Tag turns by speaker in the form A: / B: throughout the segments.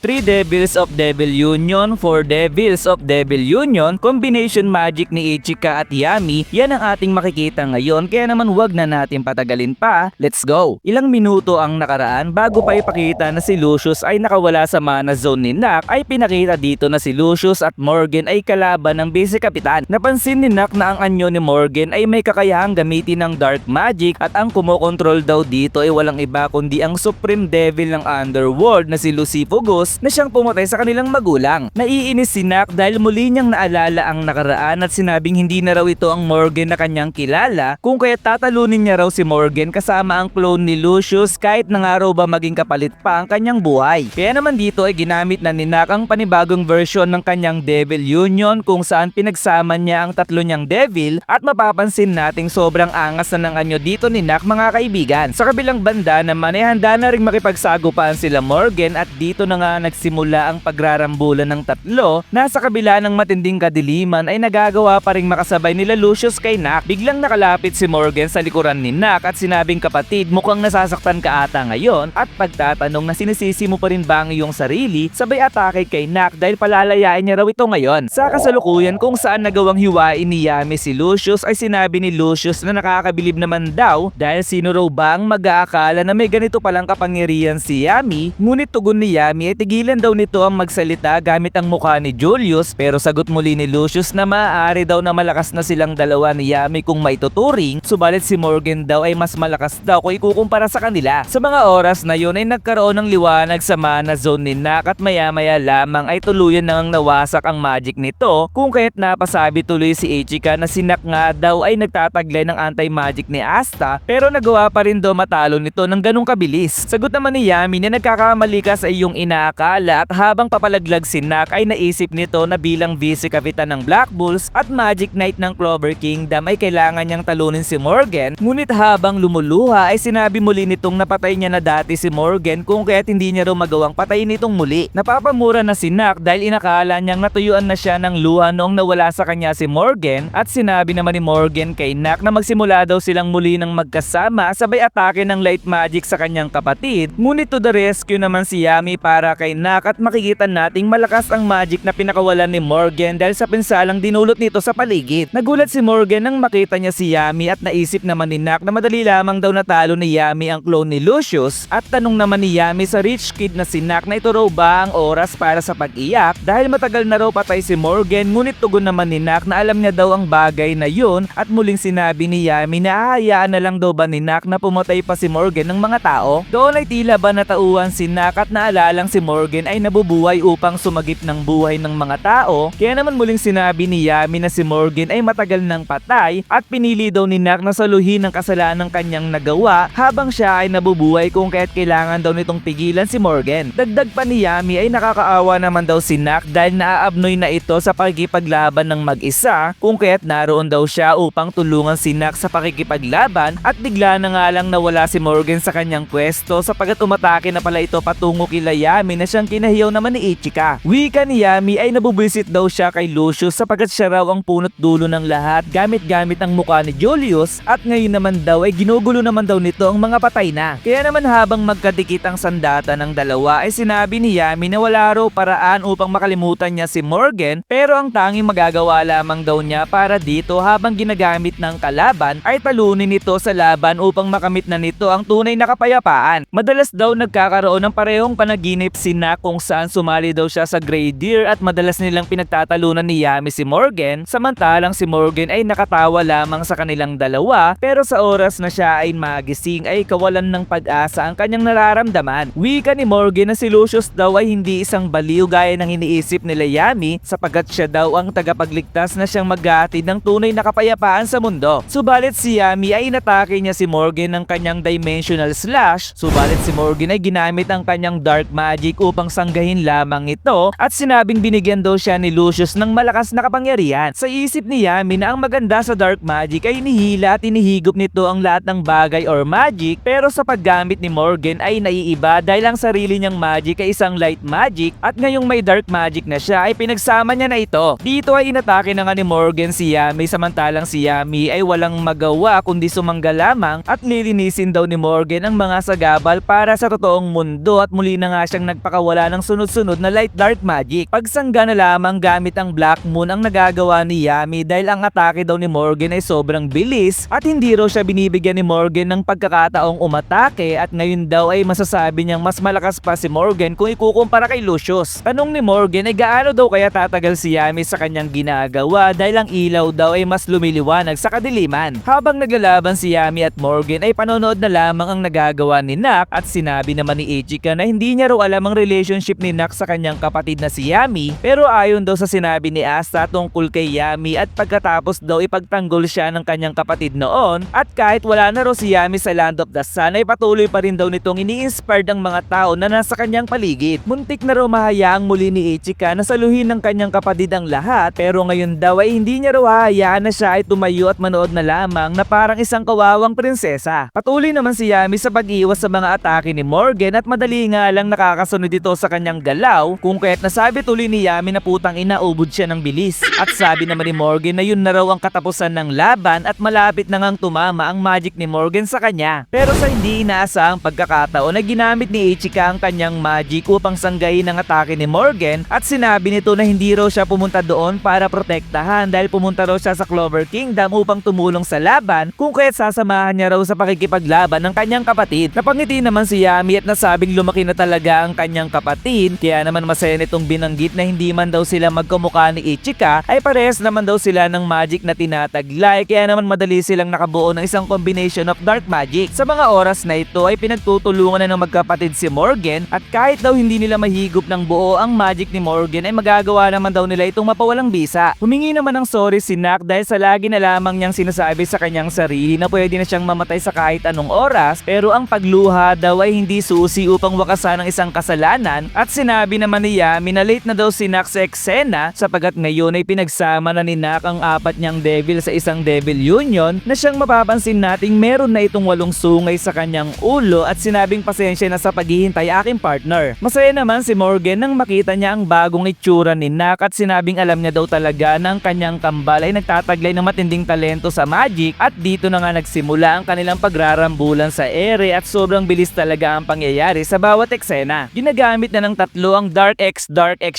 A: 3 Devils of Devil Union, 4 Devils of Devil Union, combination magic ni Ichika at Yami, yan ang ating makikita ngayon kaya naman wag na natin patagalin pa, let's go! Ilang minuto ang nakaraan bago pa ipakita na si Lucius ay nakawala sa mana zone ni Nak ay pinakita dito na si Lucius at Morgan ay kalaban ng base kapitan. Napansin ni Nak na ang anyo ni Morgan ay may kakayahang gamitin ng dark magic at ang kumokontrol daw dito ay walang iba kundi ang Supreme Devil ng Underworld na si Lucifugos na siyang pumatay sa kanilang magulang. Naiinis si Nak dahil muli niyang naalala ang nakaraan at sinabing hindi na raw ito ang Morgan na kanyang kilala kung kaya tatalunin niya raw si Morgan kasama ang clone ni Lucius kahit na nga raw ba maging kapalit pa ang kanyang buhay. Kaya naman dito ay ginamit na ni Nak ang panibagong version ng kanyang Devil Union kung saan pinagsama niya ang tatlo niyang devil at mapapansin nating sobrang angas na ng anyo dito ni Nak mga kaibigan. Sa kabilang banda naman ay handa na rin makipagsagupan sila Morgan at dito na nga nagsimula ang pagrarambulan ng tatlo na sa kabila ng matinding kadiliman ay nagagawa pa ring makasabay nila Lucius kay Nak. Biglang nakalapit si Morgan sa likuran ni Nak at sinabing, kapatid, mukhang nasasaktan ka ata ngayon, at pagtatanong na sinisisi mo pa rin ba ang iyong sarili, sabay atake kay Nak dahil palalayain niya raw ito ngayon. Sa kasalukuyan kung saan nagawang hiwain ni Yami si Lucius ay sinabi ni Lucius na nakakabilib naman daw dahil sino raw ba ang mag-aakala na may ganito palang kapangyarihan si Yami, ngunit tugon ni Yami ay tigilan daw nito ang magsalita gamit ang mukha ni Julius, pero sagot muli ni Lucius na maaari daw na malakas na silang dalawa ni Yami kung maituturing, subalit si Morgan daw ay mas malakas daw kung ikukumpara sa kanila. Sa mga oras na yun ay nagkaroon ng liwanag sa mana zone ni Nak at maya-maya lamang ay tuluyan nang nawasak ang magic nito kung kaya't napasabi tuloy si Ichika na si Nak nga daw ay nagtataglay ng anti-magic ni Asta pero nagawa pa rin daw matalo nito ng ganong kabilis. Sagot naman ni Yami na nagkakamali ka sa iyong inaakala at habang papalaglag si Nak ay naisip nito na bilang vice kapitan ng Black Bulls at Magic Knight ng Clover Kingdom ay kailangan niyang talunin si Morgan, ngunit habang lumuluha ay sinabi muli nitong napatay niya na dati si Morgan kung kaya't hindi niya raw magawang patayin nitong muli. Napapamura na si Nak dahil inakala niyang natuyuan na siya ng luha noong nawala sa kanya si Morgan at sinabi naman ni Morgan kay Nak na magsimula daw silang muli ng magkasama sabay atake ng light magic sa kanyang kapatid, ngunit to the rescue naman si Yami para kay Nak at makikita nating malakas ang magic na pinakawalan ni Morgan dahil sa pinsalang dinulot nito sa paligid. Nagulat si Morgan nang makita niya si Yami at naisip naman ni Nak na madali lamang daw natalo ni Yami ang clone ni Lucius at tanong naman ni Yami sa rich kid na si Nak na ito raw ba ang oras para sa pag-iyak dahil matagal na raw patay si Morgan, ngunit tugon naman ni Nak na alam niya daw ang bagay na yun at muling sinabi ni Yami na hahayaan na lang daw ba ni Nak na pumatay pa si Morgan ng mga tao. Doon ay tila ba natauhan si Nak at naalalang si Morgan ay nabubuhay upang sumagip ng buhay ng mga tao, kaya naman muling sinabi ni Yami na si Morgan ay matagal nang patay at pinili daw ni Nak na saluhin ang kasalanan ng kanyang nagawa habang siya ay nabubuhay kung kaya't kailangan daw nitong pigilan si Morgan. Dagdag pa ni Yami ay nakakaawa naman daw si Nak dahil naaabnoy na ito sa pakikipaglaban ng mag-isa kung kaya't naroon daw siya upang tulungan si Nak sa pakikipaglaban at bigla na nga lang nawala si Morgan sa kanyang pwesto sapagkat umatake na pala ito patungo kila Yami na siyang kinahiyaw naman ni Ichika. Wika ni Yami ay nabubisit daw siya kay Lucius sapagkat siya raw ang punot dulo ng lahat gamit ang mukha ni Julius at ngayon naman daw ay ginugulo naman daw nito ang mga patay na. Kaya naman habang magkadikit ang sandata ng dalawa ay sinabi ni Yami na wala raw paraan upang makalimutan niya si Morgan pero ang tanging magagawa lamang daw niya para dito habang ginagamit ng kalaban ay talunin nito sa laban upang makamit na nito ang tunay na kapayapaan. Madalas daw nagkakaroon ng parehong panaginip si Nak kung saan sumali daw siya sa Grey Deer at madalas nilang pinagtatalunan ni Yami si Morgan samantalang si Morgan ay nakatawa lamang sa kanilang dalawa pero sa oras na siya ay magising ay kawalan ng pag-asa ang kanyang nararamdaman. Wika ni Morgan na si Lucius daw ay hindi isang baliw gaya ng iniisip nila Yami sapagkat siya daw ang tagapagligtas na siyang maghahatid ng tunay na kapayapaan sa mundo. Subalit si Yami ay inatake niya si Morgan ng kanyang dimensional slash, subalit si Morgan ay ginamit ang kanyang dark magic upang sanggahin lamang ito at sinabing binigyan daw siya ni Lucius ng malakas na kapangyarihan. Sa isip ni Yami na ang maganda sa dark magic ay inihila at inihigop nito ang lahat ng bagay or magic pero sa paggamit ni Morgan ay naiiba dahil ang sarili niyang magic ay isang light magic at ngayong may dark magic na siya ay pinagsama niya na ito. Dito ay inatake na nga ni Morgan si Yami samantalang si Yami ay walang magawa kundi sumangga lamang at lilinisin daw ni Morgan ang mga sagabal para sa totoong mundo at muli na nga siyang magpapakawala ng sunod-sunod na light dark magic. Pagsangga na lamang gamit ang Black Moon ang nagagawa ni Yami dahil ang atake daw ni Morgan ay sobrang bilis at hindi raw siya binibigyan ni Morgan ng pagkakataong umatake at ngayon daw ay masasabi niyang mas malakas pa si Morgan kung ikukumpara kay Lucius. Tanong ni Morgan ay gaano daw kaya tatagal si Yami sa kanyang ginagawa dahil ang ilaw daw ay mas lumiliwanag sa kadiliman. Habang naglalaban si Yami at Morgan ay panonood na lamang ang nagagawa ni Nak at sinabi naman ni Ichika na hindi niya raw alam ang relationship ni Nak sa kanyang kapatid na si Yami pero ayon daw sa sinabi ni Asta tungkol kay Yami at pagkatapos daw ipagtanggol siya ng kanyang kapatid noon at kahit wala na raw si Yami sa Land of the Sun ay patuloy pa rin daw nitong ini-inspired ang mga tao na nasa kanyang paligid. Muntik na raw mahayaang muli ni Ichika na saluhin ng kanyang kapatid ang lahat pero ngayon daw ay hindi niya raw hahayaan na siya ay tumayo at manood na lamang na parang isang kawawang prinsesa. Patuloy naman si Yami sa pag-iwas sa mga atake ni Morgan at madali nga lang nakakasunod ito sa kanyang galaw kung kaya't nasabi tuloy ni Yami na putang ina ubod siya ng bilis. At sabi naman ni Morgan na yun na raw ang katapusan ng laban at malapit na ngang tumama ang magic ni Morgan sa kanya. Pero sa hindi inaasahang pagkakataon ay ginamit ni Ichika ang kanyang magic upang sanggain ang atake ni Morgan at sinabi nito na hindi raw siya pumunta doon para protektahan dahil pumunta raw siya sa Clover Kingdom upang tumulong sa laban kung kaya't sasamahan niya raw sa pakikipaglaban ng kanyang kapatid. Napangiti naman si Yami at nasabing lumaki na talaga ang kanyang kapatid kaya naman masaya nitong binanggit na hindi man daw sila magkamukha ni Ichika ay parehas naman daw sila ng magic na tinataglay kaya naman madali silang nakabuo ng isang combination of dark magic. Sa mga oras na ito ay pinagtutulungan na ng magkapatid si Morgan at kahit daw hindi nila mahigop ng buo ang magic ni Morgan ay magagawa naman daw nila itong mapawalang bisa. Humingi naman ng sorry si Nak dahil sa lagi na lamang niyang sinasabi sa kanyang sarili na pwede na siyang mamatay sa kahit anong oras pero ang pagluha daw ay hindi susi upang wakasan ang isang kasalanan at sinabi naman ni Yami na late na daw si Nak sa eksena sapagat ngayon ay pinagsama na ni Nak ang apat niyang devil sa isang devil union na siyang mapapansin nating meron na itong 8 sungay sa kanyang ulo at sinabing pasensya na sa paghihintay aking partner. Masaya naman si Morgan nang makita niya ang bagong itsura ni Nak at sinabing alam niya daw talaga na ang kanyang kambal ay nagtataglay ng matinding talento sa magic at dito na nga nagsimula ang kanilang pagrarambulan sa ere at sobrang bilis talaga ang pangyayari sa bawat eksena. Ginagamit na ng tatlo ang Dark X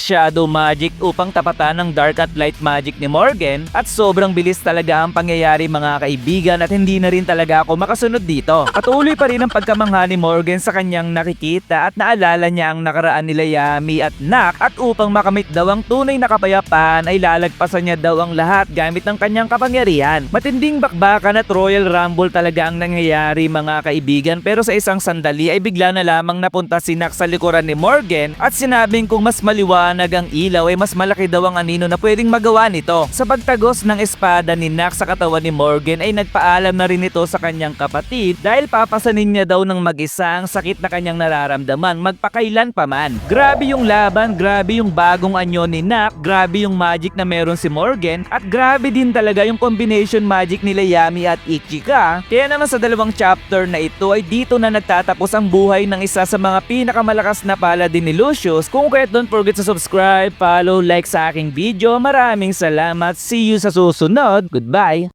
A: Shadow Magic upang tapatan ng Dark at Light Magic ni Morgan at sobrang bilis talaga ang pangyayari mga kaibigan at hindi na rin talaga ako makasunod dito. Patuloy pa rin ang pagkamangha ni Morgan sa kanyang nakikita at naalala niya ang nakaraan nila Yami at Nak at upang makamit daw ang tunay na kapayapaan ay lalagpasan niya daw ang lahat gamit ng kanyang kapangyarihan. Matinding bakbakan at Royal Rumble talaga ang nangyayari mga kaibigan pero sa isang sandali ay bigla na lamang napunta si Nak sa likuran ni Morgan at sinabing kung mas maliwanag ang ilaw ay mas malaki daw ang anino na pwedeng magawa nito. Sa pagtagos ng espada ni Nak sa katawan ni Morgan ay nagpaalam na rin ito sa kanyang kapatid dahil papasanin niya daw ng mag-isa ang sakit na kanyang nararamdaman magpakailan pa man. Grabe yung laban, grabe yung bagong anyo ni Nak, grabe yung magic na meron si Morgan at grabe din talaga yung combination magic nila Yami at Ichika. Kaya naman sa dalawang chapter na ito ay dito na nagtatapos ang buhay ng isa sa mga pinakamalakas na paladin ni Lucius. Kung kaya don't forget to subscribe, follow, like sa aking video. Maraming salamat. See you sa susunod. Goodbye!